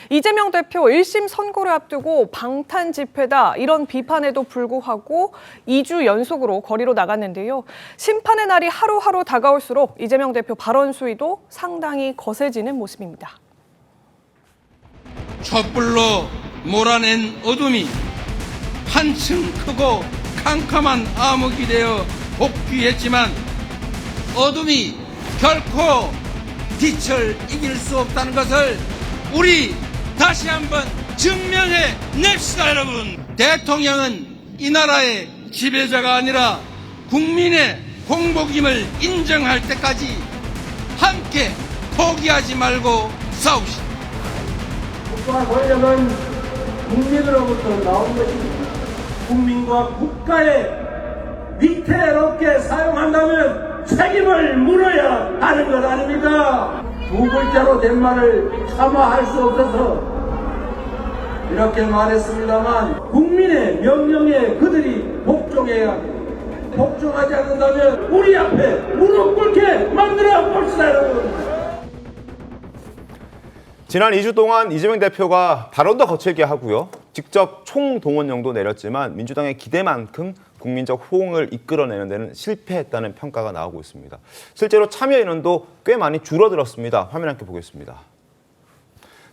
이재명 대표 1심 선고를 앞두고 방탄 집회다 이런 비판에도 불구하고 2주 연속으로 거리로 나갔는데요. 심판의 날이 하루하루 다가올수록 이재명 대표 발언 수위도 상당히 거세지는 모습입니다. 촛불로 몰아낸 어둠이 한층 크고 캄캄한 암흑이 되어 복귀했지만 어둠이 결코 빛을 이길 수 없다는 것을 우리 다시 한번 증명해 냅시다, 여러분. 대통령은 이 나라의 지배자가 아니라 국민의 공복임을 인정할 때까지 함께 포기하지 말고 싸웁시다. 국가 권력은 국민으로부터 나온 것입니다. 국민과 국가에 위태롭게 사용한다면 책임을 물어야 하는 것 아닙니까? 두 글자로 된 말을 차마 할 수 없어서 이렇게 말했습니다만 국민의 명령에 그들이 복종해야 합니다. 복종하지 않는다면 우리 앞에 무릎 꿇게 만들어 봅시다, 여러분. 지난 2주 동안 이재명 대표가 발언도 거칠게 하고요. 직접 총동원령도 내렸지만 민주당의 기대만큼 국민적 호응을 이끌어내는 데는 실패했다는 평가가 나오고 있습니다. 실제로 참여 인원도 꽤 많이 줄어들었습니다. 화면 함께 보겠습니다.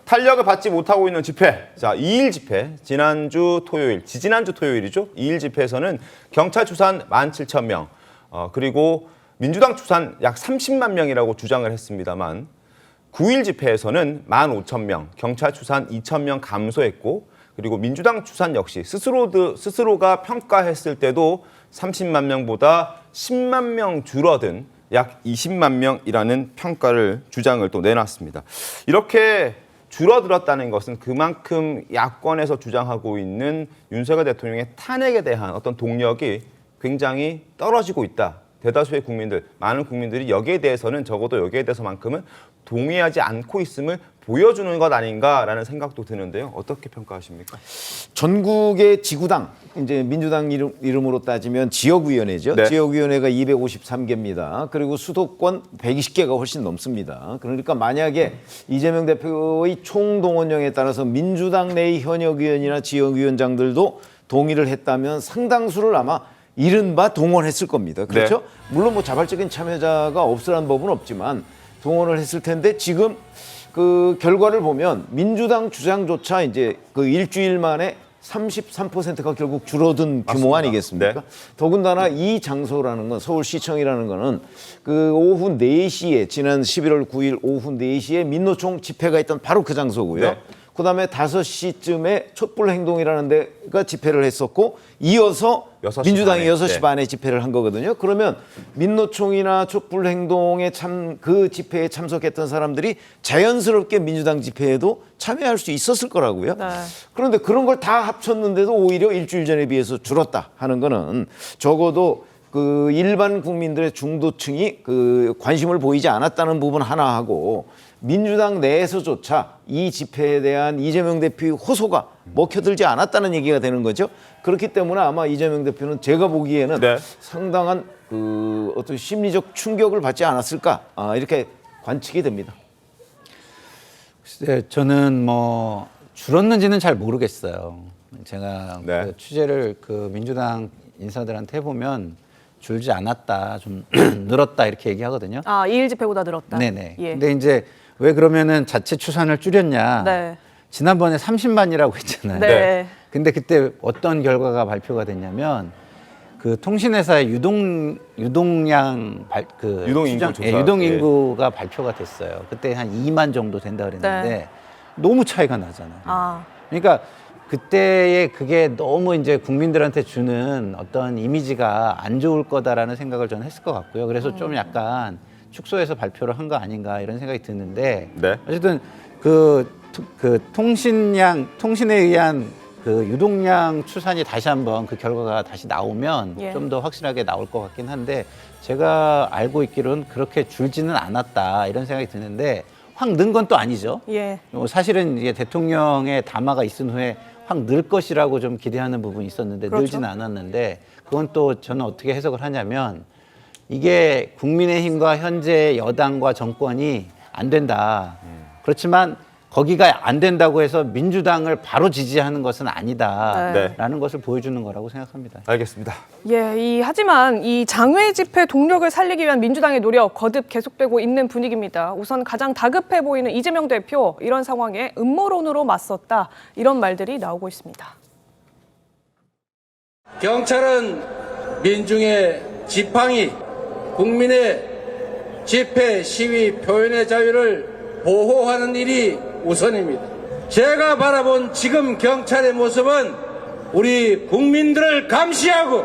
탄력을 받지 못하고 있는 집회. 자, 2일 집회. 지지난주 토요일이죠. 2일 집회에서는 경찰 추산 17,000명, 그리고 민주당 추산 약 30만 명이라고 주장을 했습니다만 9일 집회에서는 15,000명, 경찰 추산 2,000명 감소했고 그리고 민주당 추산 역시 스스로가 평가했을 때도 30만 명보다 10만 명 줄어든 약 20만 명이라는 주장을 또 내놨습니다. 이렇게 줄어들었다는 것은 그만큼 야권에서 주장하고 있는 윤석열 대통령의 탄핵에 대한 어떤 동력이 굉장히 떨어지고 있다. 대다수의 국민들, 많은 국민들이 여기에 대해서는 적어도 여기에 대해서만큼은 동의하지 않고 있음을 보여주는 것 아닌가라는 생각도 드는데요. 어떻게 평가하십니까? 전국의 지구당, 이제 민주당 이름으로 따지면 지역위원회죠. 네. 지역위원회가 253개입니다. 그리고 수도권 120개가 훨씬 넘습니다. 그러니까 만약에 이재명 대표의 총동원령에 따라서 민주당 내의 현역 의원이나 지역위원장들도 동의를 했다면 상당수를 아마 이른바 동원했을 겁니다. 그렇죠? 네. 물론 뭐 자발적인 참여자가 없으라는 법은 없지만 동원을 했을 텐데 지금 그 결과를 보면 민주당 주장조차 이제 그 일주일 만에 33%가 결국 줄어든 규모 맞습니다. 아니겠습니까? 네. 더군다나 이 장소라는 건 서울시청이라는 거는 그 오후 4시에 지난 11월 9일 오후 4시에 민노총 집회가 있던 바로 그 장소고요. 네. 그다음에 5시쯤에 촛불 행동이라는 데가 집회를 했었고 이어서 6시 민주당이 반에. 6시 네. 반에 집회를 한 거거든요. 그러면 민노총이나 촛불 행동에 그 집회에 참석했던 사람들이 자연스럽게 민주당 집회에도 참여할 수 있었을 거라고요. 네. 그런데 그런 걸 다 합쳤는데도 오히려 일주일 전에 비해서 줄었다 하는 거는 적어도 그 일반 국민들의 중도층이 그 관심을 보이지 않았다는 부분 하나 하고 민주당 내에서조차 이 집회에 대한 이재명 대표의 호소가 먹혀들지 않았다는 얘기가 되는 거죠. 그렇기 때문에 아마 이재명 대표는 제가 보기에는 네. 상당한 그 어떤 심리적 충격을 받지 않았을까 이렇게 관측이 됩니다. 글쎄, 저는 뭐 줄었는지는 잘 모르겠어요. 제가 네. 그 취재를 그 민주당 인사들한테 해보면 줄지 않았다, 좀 늘었다 이렇게 얘기하거든요. 아, 2일 집회보다 늘었다. 네네. 예. 근데 이제 왜 그러면은 자체 추산을 줄였냐? 네. 지난번에 30만이라고 했잖아요. 네. 근데 그때 어떤 결과가 발표가 됐냐면 그 통신회사의 유동량 유동인구 조사. 유동인구가 발표가 됐어요. 그때 한 2만 정도 된다 그랬는데 네. 너무 차이가 나잖아요. 아, 그러니까 그때의 그게 너무 이제 국민들한테 주는 어떤 이미지가 안 좋을 거다라는 생각을 저는 했을 것 같고요. 그래서 좀 약간 축소해서 발표를 한 거 아닌가 이런 생각이 드는데 네. 어쨌든 그 통신에 의한 그 유동량 추산이 다시 한번 그 결과가 다시 나오면 예. 좀 더 확실하게 나올 것 같긴 한데 제가 알고 있기로는 그렇게 줄지는 않았다 이런 생각이 드는데 확 는 건 또 아니죠. 예. 사실은 이게 대통령의 담화가 있은 후에 확 늘 것이라고 좀 기대하는 부분이 있었는데 그렇죠. 늘지는 않았는데 그건 또 저는 어떻게 해석을 하냐면 이게 국민의힘과 현재 여당과 정권이 안 된다. 그렇지만 거기가 안 된다고 해서 민주당을 바로 지지하는 것은 아니다라는 것을 보여주는 거라고 생각합니다. 알겠습니다. 예, 하지만 이 장외 집회 동력을 살리기 위한 민주당의 노력 거듭 계속되고 있는 분위기입니다. 우선 가장 다급해 보이는 이재명 대표, 이런 상황에 음모론으로 맞섰다, 이런 말들이 나오고 있습니다. 경찰은 민중의 지팡이, 국민의 집회, 시위, 표현의 자유를 보호하는 일이 우선입니다. 제가 바라본 지금 경찰의 모습은 우리 국민들을 감시하고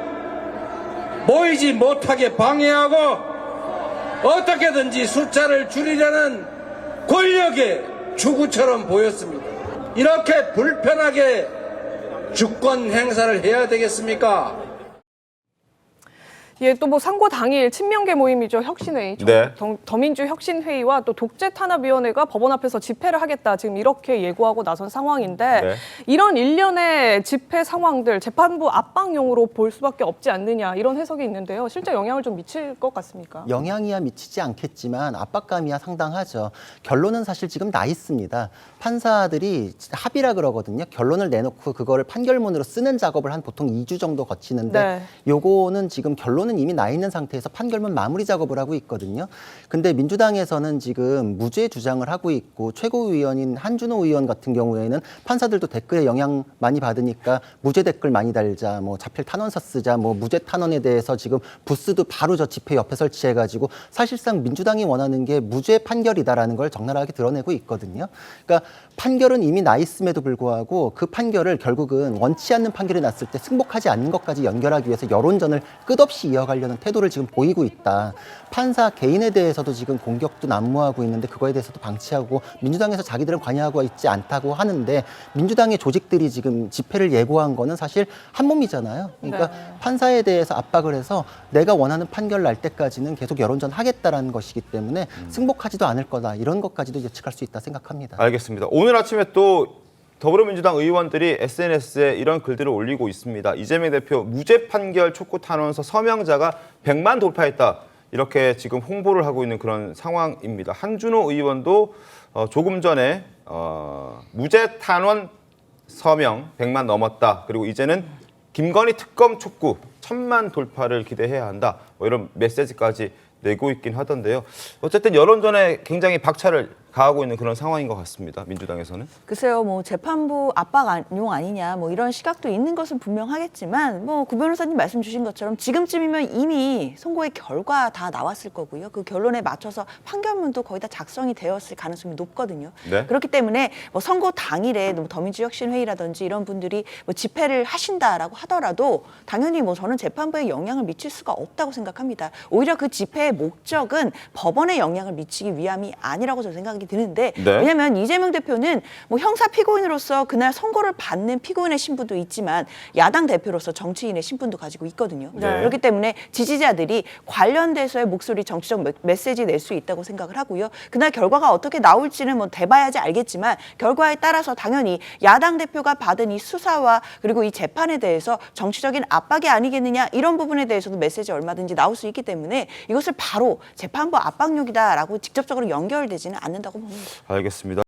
모이지 못하게 방해하고 어떻게든지 숫자를 줄이려는 권력의 추구처럼 보였습니다. 이렇게 불편하게 주권 행사를 해야 되겠습니까? 예, 또 뭐 상고 당일 친명계 모임이죠. 혁신회의. 네. 더민주 혁신회의와 또 독재탄압위원회가 법원 앞에서 집회를 하겠다, 지금 이렇게 예고하고 나선 상황인데 네. 이런 일련의 집회 상황들 재판부 압박용으로 볼 수밖에 없지 않느냐, 이런 해석이 있는데요. 실제 영향을 좀 미칠 것 같습니까? 영향이야 미치지 않겠지만 압박감이야 상당하죠. 결론은 사실 지금 나 있습니다. 판사들이 합의라 그러거든요. 결론을 내놓고 그거를 판결문으로 쓰는 작업을 한 보통 2주 정도 거치는데 네. 요거는 지금 결론은 이미 나 있는 상태에서 판결문 마무리 작업을 하고 있거든요. 근데 민주당에서는 지금 무죄 주장을 하고 있고 최고위원인 한준호 의원 같은 경우에는 판사들도 댓글에 영향 많이 받으니까 무죄 댓글 많이 달자, 뭐 자필 탄원서 쓰자, 뭐 무죄 탄원에 대해서 지금 부스도 바로 저 집회 옆에 설치해가지고 사실상 민주당이 원하는 게 무죄 판결이다라는 걸 적나라하게 드러내고 있거든요. 그러니까 판결은 이미 나 있음에도 불구하고 그 판결을 결국은 원치 않는 판결이 났을 때 승복하지 않는 것까지 연결하기 위해서 여론전을 끝없이 이어가려는 태도를 지금 보이고 있다. 판사 개인에 대해서도 지금 공격도 난무하고 있는데 그거에 대해서도 방치하고 민주당에서 자기들은 관여하고 있지 않다고 하는데 민주당의 조직들이 지금 집회를 예고한 거는 사실 한 몸이잖아요. 그러니까 네. 판사에 대해서 압박을 해서 내가 원하는 판결 날 때까지는 계속 여론전 하겠다라는 것이기 때문에 승복하지도 않을 거다. 이런 것까지도 예측할 수 있다 생각합니다. 알겠습니다. 오늘 아침에 또 더불어민주당 의원들이 SNS에 이런 글들을 올리고 있습니다. 이재명 대표 무죄 판결 촉구 탄원서 서명자가 100만 돌파했다, 이렇게 지금 홍보를 하고 있는 그런 상황입니다. 한준호 의원도 조금 전에 무죄 탄원 서명 100만 넘었다, 그리고 이제는 김건희 특검 촉구 1000만 돌파를 기대해야 한다, 뭐 이런 메시지까지 내고 있긴 하던데요. 어쨌든 여론전에 굉장히 박차를 가하고 있는 그런 상황인 것 같습니다. 민주당에서는. 글쎄요, 뭐 재판부 압박용 아니냐, 뭐 이런 시각도 있는 것은 분명하겠지만, 뭐 구 변호사님 말씀 주신 것처럼 지금쯤이면 이미 선고의 결과 다 나왔을 거고요. 그 결론에 맞춰서 판결문도 거의 다 작성이 되었을 가능성이 높거든요. 네. 그렇기 때문에 뭐 선고 당일에 뭐 더민주 혁신회의라든지 이런 분들이 뭐 집회를 하신다라고 하더라도 당연히 뭐 저는 재판부에 영향을 미칠 수가 없다고 생각합니다. 오히려 그 집회의 목적은 법원에 영향을 미치기 위함이 아니라고 저는 생각이 드는데, 네. 왜냐하면 이재명 대표는 뭐 형사 피고인으로서 그날 선고를 받는 피고인의 신분도 있지만 야당 대표로서 정치인의 신분도 가지고 있거든요. 네. 그렇기 때문에 지지자들이 관련돼서의 목소리, 정치적 메시지 낼 수 있다고 생각을 하고요. 그날 결과가 어떻게 나올지는 뭐 돼봐야지 알겠지만 결과에 따라서 당연히 야당 대표가 받은 이 수사와 그리고 이 재판에 대해서 정치적인 압박이 아니겠느냐, 이런 부분에 대해서도 메시지 얼마든지 나올 수 있기 때문에 이것을 바로 재판부 압박용이다라고 직접적으로 연결되지는 않는다고 봅니다. 알겠습니다.